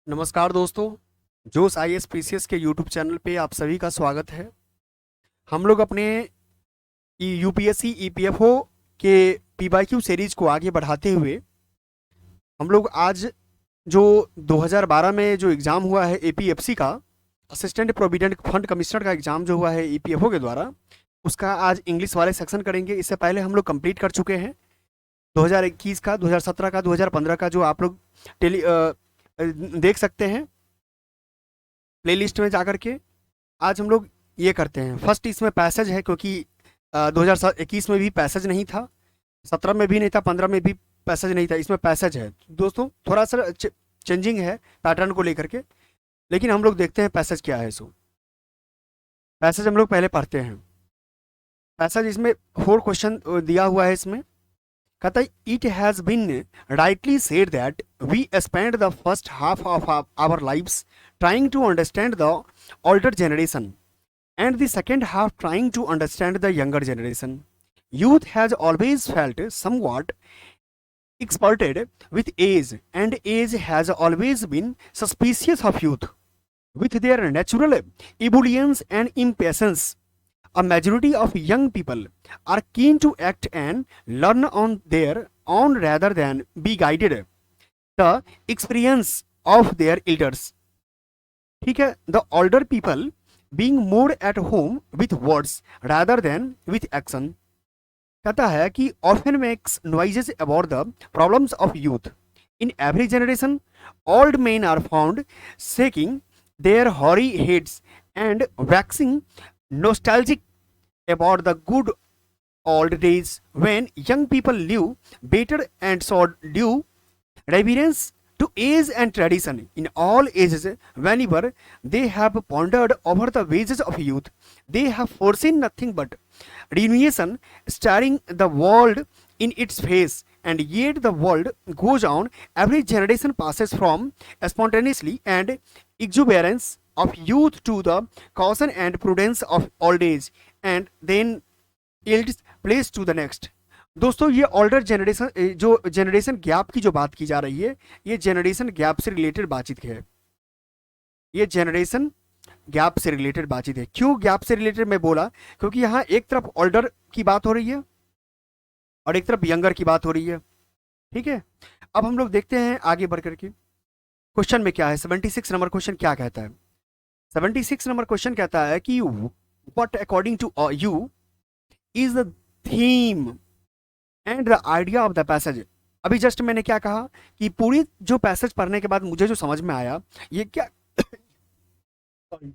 नमस्कार दोस्तों। जोश आईएएस पीसीएस के यूट्यूब चैनल पे आप सभी का स्वागत है। हम लोग अपने यूपीएससी ईपीएफओ के पीवाईक्यू सीरीज को आगे बढ़ाते हुए हम लोग आज जो 2012 में जो एग्ज़ाम हुआ है एपीएफसी का, असिस्टेंट प्रोविडेंट फंड कमिश्नर का एग्ज़ाम जो हुआ है ईपीएफओ के द्वारा, उसका आज इंग्लिश वाले सेक्शन करेंगे। इससे पहले हम लोग कंप्लीट कर चुके हैं 2021 का, 2017 का, 2015 का, जो आप लोग टेली देख सकते हैं प्लेलिस्ट में जाकर के। आज हम लोग ये करते हैं। फर्स्ट इसमें पैसेज है, क्योंकि 2021 में भी पैसेज नहीं था, 17 में भी नहीं था, 15 में भी पैसेज नहीं था। इसमें पैसेज है दोस्तों, थोड़ा सा चेंजिंग है पैटर्न को लेकर के, लेकिन हम लोग देखते हैं पैसेज क्या है। सो पैसेज हम लोग पहले पढ़ते हैं। पैसेज इसमें 4 क्वेश्चन दिया हुआ है। इसमें कहता है, it has been rightly said that we spend the first half of our lives trying to understand the older generation and the second half trying to understand the younger generation. Youth has always felt somewhat exalted with age, and age has always been suspicious of youth. With their natural ebullience and impatience, a majority of young people are keen to act and learn on their own rather than be guided the experience of their elders. ठीक है, the older people being more at home with words rather than with action. कहता है कि often makes noises about the problems of youth. In every generation old men are found shaking their hoary heads and waxing nostalgic about the good old days when young people live better and saw due reverence to age and tradition in all ages. Whenever they have pondered over the wages of youth, they have foreseen nothing but renunciation staring the world in its face. And yet the world goes on. Every generation passes from spontaneously and exuberance of youth to the caution and prudence of old age, and then yields place to the next. दोस्तों, ये older generation, जो generation gap की जो बात की जा रही है, ये जनरेशन गैप से रिलेटेड बातचीत है। ये जनरेशन गैप से रिलेटेड बातचीत है। क्यों गैप से रिलेटेड मैं बोला? क्योंकि यहाँ एक तरफ ओल्डर की बात हो रही है और एक तरफ यंगर की बात हो रही है। ठीक है, अब हम लोग देखते हैं आगे बढ़ करके क्वेश्चन में क्या है। 76 नंबर क्वेश्चन क्या कहता है? 76 नंबर क्वेश्चन कहता है कि what according to you is the theme and the idea of the passage. अभी जस्ट मैंने क्या कहा कि पूरी जो पैसेज पढ़ने के बाद मुझे जो समझ में आया, ये क्या sorry,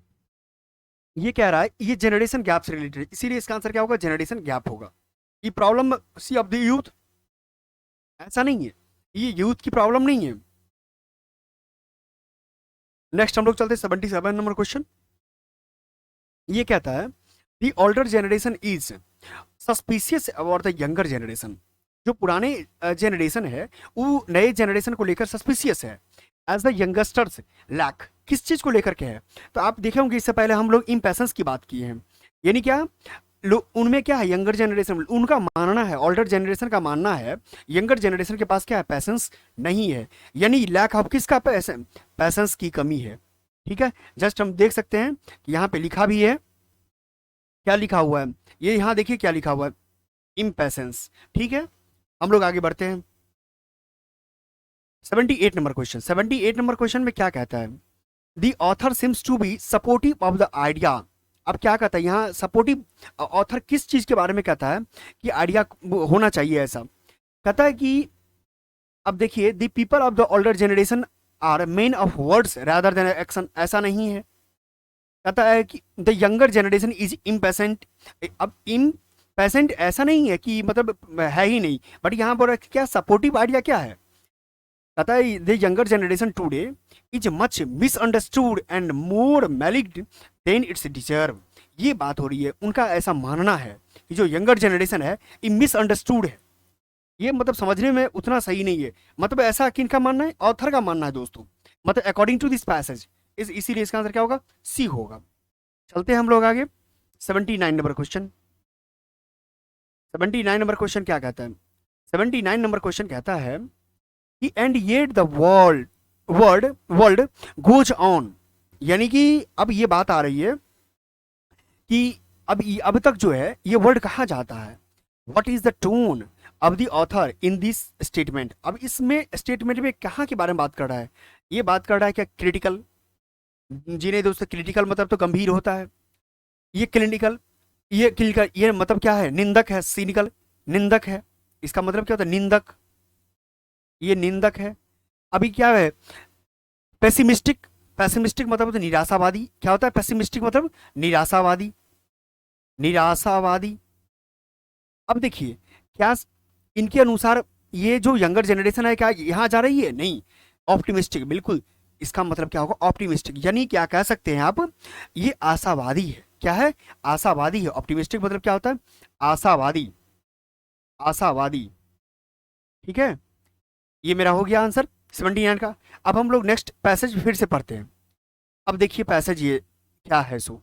ये कह रहा है ये जनरेशन गैप से रिलेटेड, इसीलिए इसका आंसर क्या होगा? जनरेशन गैप होगा। ये प्रॉब्लम सी ऑफ द यूथ ऐसा नहीं है, ये यूथ की प्रॉब्लम नहीं है। नेक्स्ट हम लोग चलते 77 नंबर क्वेश्चन। ये कहता है, the older generation is suspicious about the younger generation. जो पुराने जनरेशन है वो नए जनरेशन को लेकर सस्पिशियस है। एज द यंगस्टर्स लैक, किस चीज को लेकर के है? तो आप देखे होंगे इससे पहले हम लोग इम्पैशंस की बात की है। यानी क्या उनमें क्या है? यंगर जनरेशन, उनका मानना है, ओल्डर जनरेशन का मानना है यंगर जनरेशन के पास क्या है? पैसेंस नहीं है। यानी लैक ऑफ किसका? पैसेंस की कमी है। ठीक है, जस्ट हम देख सकते हैं कि यहाँ पे लिखा भी है। क्या लिखा हुआ है? ये यहाँ देखिए क्या लिखा हुआ है, इम्पैशंस। ठीक है, हम लोग आगे बढ़ते हैं। 78 नंबर क्वेश्चन। 78 नंबर क्वेश्चन में क्या कहता है? The author seems to be supportive of the idea. अब क्या कहता है यहाँ? सपोर्टिव ऑथर किस चीज के बारे में कहता है कि आइडिया होना चाहिए ऐसा? कहता है कि अब देखिए, the people of the older generation are men of words rather than action. ऐसा नहीं है। कहता है कि the younger generation is impatient. अब इम्पेशेंट ऐसा नहीं है कि मतलब है ही नहीं, बट यहाँ पर क्या सपोर्टिव आइडिया क्या है? कहता है the younger generation today is much misunderstood and more maligned than it's deserve. ये बात हो रही है, उनका ऐसा मानना है कि जो यंगर जनरेशन है ये मिसअंडरस्टूड है। ये मतलब समझने में उतना सही नहीं है। मतलब ऐसा किनका मानना है? ऑथर का मानना है दोस्तों। मतलब अकॉर्डिंग टू दिस पैसेज, इसीलिए इसका आंसर क्या होगा? सी होगा। चलते हैं हम लोग आगे 79 नंबर क्वेश्चन। 79 नंबर क्वेश्चन क्या कहता है? 79 नंबर क्वेश्चन कहता है कि and yet the world word world goes on, यानी कि अब ये बात आ रही है कि अब तक जो है ये वर्ड कहा जाता है, what is the tone of the author in this statement. अब इसमें स्टेटमेंट में कहाँ के बारे में बात कर रहा है, ये बात कर रहा है क्या क्रिटिकल, जी नहीं दोस्तों, क्रिटिकल मतलब तो गंभीर होता है, ये क्लिनिकल, ये क्लिनिकल ये मतलब क्या है, निंदक है, सीनिकल निंदक है, इसका मतलब क्या होता है निंदक, ये निंदक है। अभी क्या है पेसिमिस्टिक, पेसिमिस्टिक मतलब तो निराशावादी, क्या होता है पेसिमिस्टिक मतलब निराशावादी, निराशावादी। अब देखिए क्या इनके अनुसार ये जो यंगर जनरेशन है क्या यहाँ जा रही है, नहीं, ऑप्टिमिस्टिक, बिल्कुल इसका मतलब क्या होगा ऑप्टिमिस्टिक, यानी क्या कह सकते हैं आप, ये आशावादी है, क्या है आशावादी है। ऑप्टिमिस्टिक मतलब क्या होता है आशावादी, आशावादी, ठीक है। ये मेरा हो गया आंसर 79 का। अब हम लोग नेक्स्ट पैसेज फिर से पढ़ते हैं। अब देखिए पैसेज ये क्या है, सो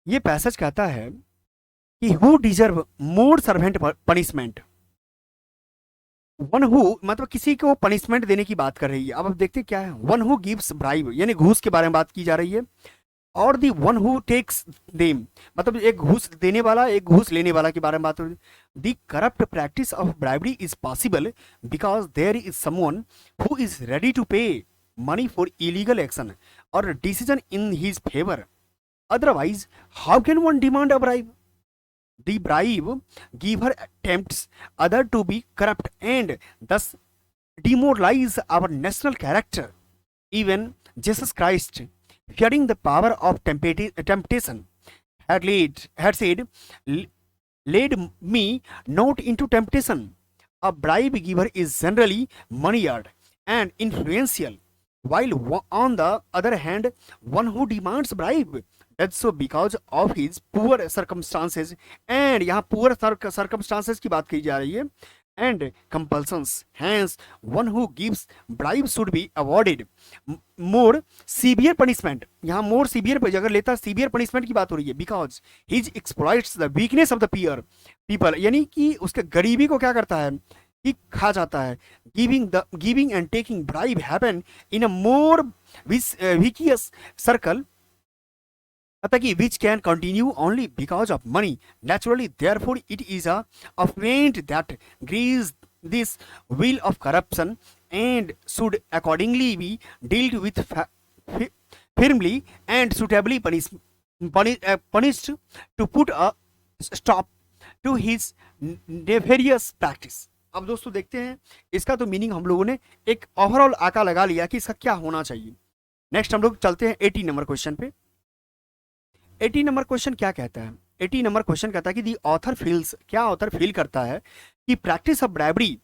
ये पैसेज कहता है कि who deserve more servant punishment, one who मतलब किसी को पनिशमेंट देने की बात कर रही है। अब देखते हैं क्या है, वन हु गिव्स ब्राइब यानी घूस के बारे में बात की जा रही है, और दी वन हु टेक्स देम मतलब एक घूस देने वाला एक घूस लेने वाला के बारे में बात हो रही है। The corrupt practice of bribery is possible because there is someone who is ready to pay money for illegal action और decision in his favour, otherwise how can one demand a bribe? The bribe giver tempts other to be corrupt and thus demoralize our national character. Even Jesus Christ, fearing the power of temptation, had said, "Lead me not into temptation." A bribe giver is generally moneyed and influential, while on the other hand, one who demands bribe does so because of his poor circumstances, and यहाँ poor circumstances की बात की जा रही है, and compulsions. Hence, one who gives bribe should be awarded more severe punishment. यहाँ more severe पे अगर लेता severe punishment की बात हो रही है, because he exploits the weakness of the poor people, यानी कि उसके गरीबी को क्या करता है कि खा जाता है। Giving and taking bribe happen in a more vicious circle, अतः कि which can continue only because of money. Naturally, therefore, it is a offense that greases this wheel of corruption and should accordingly be dealt with firmly and suitably punished to put a stop to his nefarious practice. अब दोस्तों देखते हैं इसका तो meaning हम लोगों ने एक ओवरऑल आका लगा लिया कि इसका क्या होना चाहिए। नेक्स्ट हम लोग चलते हैं 80 नंबर क्वेश्चन पे। 80 नंबर क्वेश्चन क्या कहता है, 80 नंबर क्वेश्चन कहता है कि दी ऑथर फील्स, क्या ऑथर फील करता है कि practice of bribery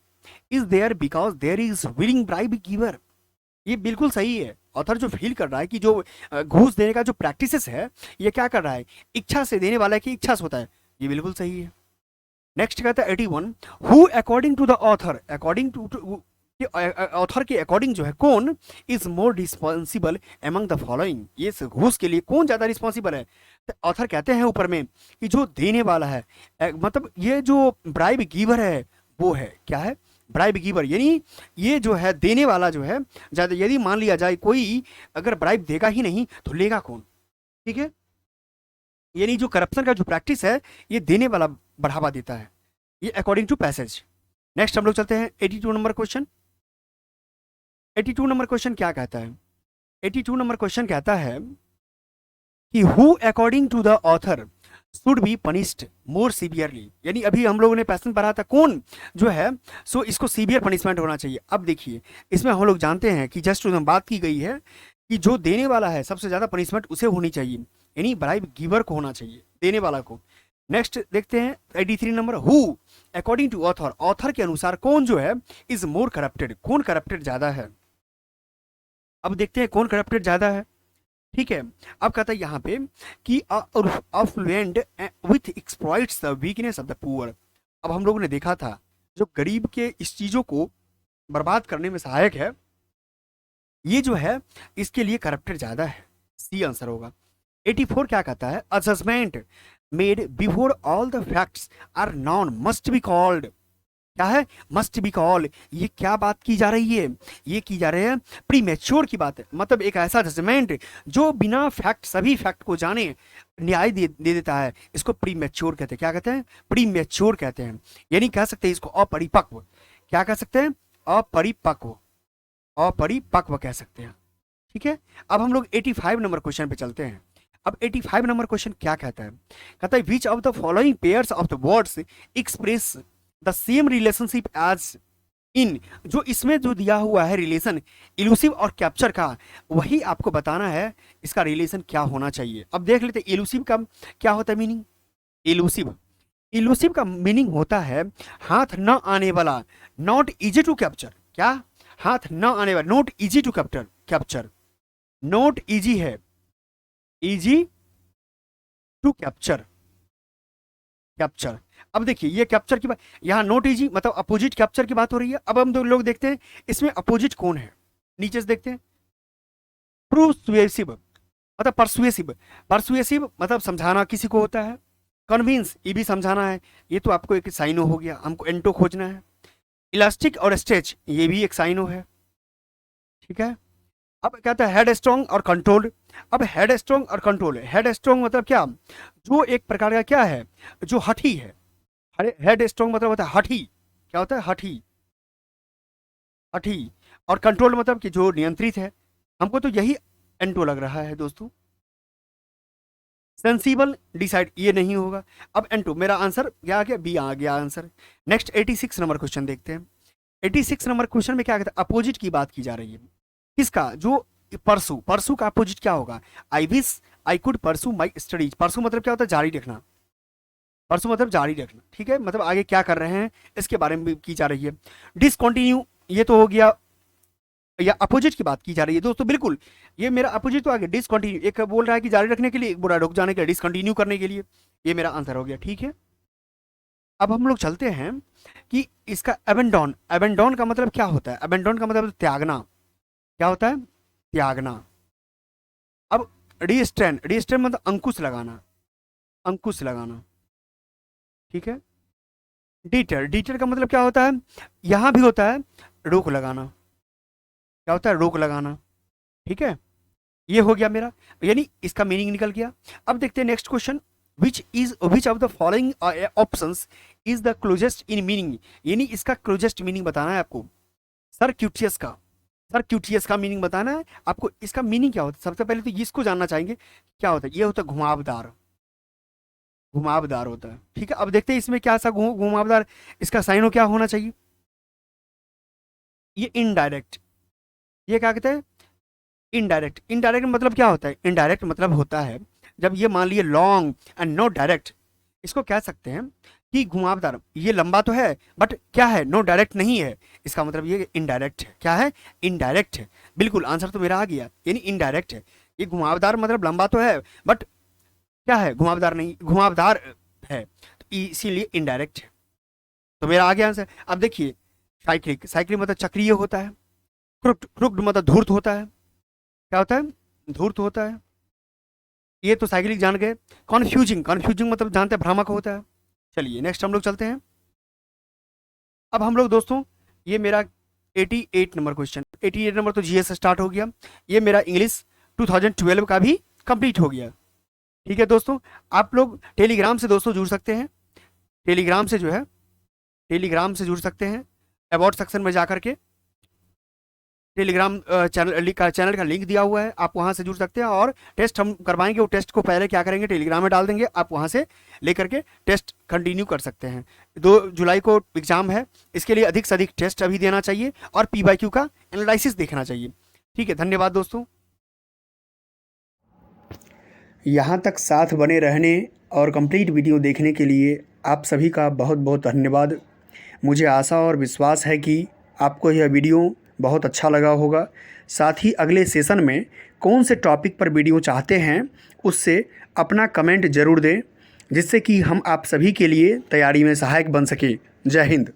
is there because there is willing bribe giver. ये बिल्कुल सही है, ऑथर जो फील कर रहा है कि जो घूस देने का जो प्रैक्टिसेस है ये क्या कर रहा है इच्छा से देने वाला की इच्छा से होता है, ये बिल्कुल सही है। नेक्स्ट कहता है 81 who according to the author, according to author के अकॉर्डिंग जो है कौन is more responsible among the following, ये घूस के लिए कौन ज्यादा रिस्पॉन्सिबल है। तो ऑथर कहते हैं ऊपर में कि जो देने वाला है मतलब ये जो ब्राइब गिवर है वो है क्या है ब्राइब गिवर, यानी ये जो है देने वाला जो है ज्यादा, यदि मान लिया जाए कोई अगर ब्राइब देगा ही नहीं तो लेगा कौन, ठीक है। यानी जो करप्शन का जो प्रैक्टिस है ये देने वाला बढ़ावा देता है, ये अकॉर्डिंग टू पैसेज। नेक्स्ट हम लोग चलते हैं 82 नंबर क्वेश्चन। 82 नंबर क्वेश्चन क्या कहता है, 82 नंबर क्वेश्चन कहता है कि who according to the author should be punished more severely, यानी अभी हम लोगों ने पैसन पढ़ा था कौन जो है सो इसको सीवियर पनिशमेंट होना चाहिए। अब देखिए इसमें हम लोग जानते हैं कि जस्ट बात की गई है कि जो देने वाला है सबसे ज्यादा पनिशमेंट उसे होनी चाहिए, यानी ब्राइब गिवर को होना चाहिए, देने वाला को। नेक्स्ट देखते हैं 83 number who according to author, author के अनुसार कौन जो है इज मोर करप्टेड, कौन करप्टेड ज्यादा है। अब देखते हैं कौन करप्टेड ज्यादा है, ठीक है। अब कहता है यहाँ पे कि affluent with exploits the weakness of the poor. अब हम लोगों ने देखा था जो गरीब के इस चीजों को बर्बाद करने में सहायक है ये जो है इसके लिए करप्टेड ज्यादा है, सी आंसर होगा। 84 क्या कहता है a judgement made before all the facts are known must be called, क्या है, मस्ट बी कॉल। ये क्या बात की जा रही है, ये की जा रही है प्री मैच्योर की बात है, मतलब एक ऐसा जजमेंट जो बिना फैक्ट, सभी फैक्ट को जाने न्याय दे देता है, इसको प्री मैच्योर कहते हैं। क्या कहते हैं, प्री मैच्योर कहते हैं। यानी कह सकते हैं इसको अपरिपक्व। क्या कह सकते हैं, अपरिपक्व, अपरिपक्व कह सकते हैं। ठीक है, अब हम लोग 85 नंबर क्वेश्चन पे चलते हैं। अब 85 नंबर क्वेश्चन क्या कहता है, कहता है which of the following pairs of the words express the same relationship as in. जो इसमें जो दिया हुआ है रिलेशन इलूसिव और कैप्चर का, वही आपको बताना है इसका रिलेशन क्या होना चाहिए। अब देख लेते हैं इलूसिव का क्या होता है मीनिंग। इलूसिव, इलूसिव का मीनिंग होता है हाथ न आने वाला, नॉट इजी टू कैप्चर। क्या, हाथ न आने वाला, not easy to capture, capture not easy है, इजी टू कैप्चर, कैप्चर। अब देखिए ये कैप्चर की बात, यहाँ नॉट इजी मतलब अपोजिट कैप्चर की बात हो रही है। अब हम दो लोग देखते हैं इसमें अपोजिट कौन है, नीचे से देखते हैं। प्रोस्वेसिव मतलब परसुएसिव, परसुएसिव मतलब समझाना किसी को होता है। कन्विंस ये भी समझाना है, ये तो आपको एक साइनो हो गया, हमको एंटो खोजना है। इलास्टिक और स्ट्रेच ये भी एक साइनो है। ठीक है, अब कहता है हेड स्ट्रॉन्ग और कंट्रोल्ड। अब हेड स्ट्रॉन्ग और कंट्रोल, हेड स्ट्रॉन्ग मतलब क्या, जो एक प्रकार का क्या है, जो हठी है। हेड स्ट्रॉन्ग मतलब होता है हठी, क्या होता है हठी, हठी। और कंट्रोल मतलब कि जो नियंत्रित है। हमको तो यही एंटो लग रहा है दोस्तों। सेंसिबल डिसाइड ये नहीं होगा। अब एंटो, मेरा आंसर क्या आ गया, बी आ गया आंसर। नेक्स्ट 86 नंबर क्वेश्चन देखते हैं। 86 नंबर क्वेश्चन में क्या कहता है, अपोजिट की बात की जा रही है। किसका, जो परसू, परसू का अपोजिट क्या होगा, I wish I could pursue my studies. Pursue मतलब क्या होता है, जारी रखना, परसू मतलब जारी रखना। ठीक है, मतलब आगे क्या कर रहे हैं इसके बारे में भी की जा रही है। डिसकंटिन्यू ये तो हो गया, या अपोजिट की बात की जा रही है दोस्तों। बिल्कुल ये मेरा अपोजिट तो आ गया, डिसकंटिन्यू। एक बोल रहा है कि जारी रखने के लिए, एक बोल रहा है रुक जाने के लिए, डिसकंटिन्यू करने के लिए। ये मेरा आंसर हो गया। ठीक है, अब हम लोग चलते हैं कि इसका एबेंडॉन, एबेंडॉन का मतलब क्या होता है, एबेंडॉन का मतलब त्यागना। क्या होता है, त्यागना। अब रीस्टैंड, रीस्टैंड मतलब अंकुश लगाना, अंकुश लगाना। ठीक है, डीटर, डीटर का मतलब क्या होता है, यहां भी होता है रोक लगाना। क्या होता है, रोक लगाना। ठीक है, ये हो गया मेरा, यानी इसका मीनिंग निकल गया। अब देखते हैं next question, which of the following options is the closest in meaning. यानी इसका क्लोजेस्ट मीनिंग बताना है आपको। सर्क्यूटियस का, सर्क्यूटियस का मीनिंग बताना है आपको। इसका मीनिंग क्या होता है, सबसे पहले तो इसको जानना चाहेंगे क्या होता है। ये होता है घुमावदार, घुमावदार होता है। ठीक है, अब देखते हैं इसमें क्या सा घुमावदार, इसका साइनो क्या होना चाहिए। ये इनडायरेक्ट, ये क्या कहते हैं, इनडायरेक्ट। इनडायरेक्ट मतलब क्या होता है, इनडायरेक्ट मतलब होता है जब ये मान लिए लॉन्ग एंड नो डायरेक्ट, इसको कह सकते हैं कि घुमावदार, ये लंबा तो है बट क्या है, नो डायरेक्ट नहीं है, इसका मतलब ये इनडायरेक्ट है। क्या है, इनडायरेक्ट है। बिल्कुल आंसर तो मेरा आ गया, यानी इनडायरेक्ट है। ये घुमावदार मतलब लंबा तो है बट क्या है, घुमावदार नहीं, घुमावदार है, तो इसीलिए इनडायरेक्ट है। तो मेरा आ गया आंसर। अब देखिए साइक्लिक, साइक्लिक मतलब चक्रीय होता है। क्रुक्ड, क्रुक्ड मतलब धूर्त होता है। क्या होता है, धूर्त होता है। ये तो साइक्लिक जान गए। कॉन्फ्यूजिंग, कॉन्फ्यूजिंग मतलब जानते हैं भ्रामक होता है। चलिए नेक्स्ट हम लोग चलते हैं। अब हम लोग दोस्तों, ये मेरा 88 नंबर क्वेश्चन, 88 नंबर तो जीएस से स्टार्ट हो गया। ये मेरा इंग्लिश 2012 का भी कंप्लीट हो गया। ठीक है दोस्तों, आप लोग टेलीग्राम से दोस्तों जुड़ सकते हैं, टेलीग्राम से जो है, टेलीग्राम से जुड़ सकते हैं। अबाउट सेक्शन में जाकर के टेलीग्राम चैनल का लिंक दिया हुआ है, आप वहां से जुड़ सकते हैं। और टेस्ट हम करवाएंगे, वो टेस्ट को पहले क्या करेंगे, टेलीग्राम में डाल देंगे, आप वहां से लेकर के टेस्ट कंटिन्यू कर सकते हैं। 2 जुलाई को एग्जाम है, इसके लिए अधिक से अधिक टेस्ट अभी देना चाहिए और PYQ का एनालिसिस देखना चाहिए। ठीक है, धन्यवाद दोस्तों। यहाँ तक साथ बने रहने और कंप्लीट वीडियो देखने के लिए आप सभी का बहुत बहुत धन्यवाद। मुझे आशा और विश्वास है कि आपको यह वीडियो बहुत अच्छा लगा होगा। साथ ही अगले सेशन में कौन से टॉपिक पर वीडियो चाहते हैं उससे अपना कमेंट ज़रूर दें, जिससे कि हम आप सभी के लिए तैयारी में सहायक बन सके। जय हिंद।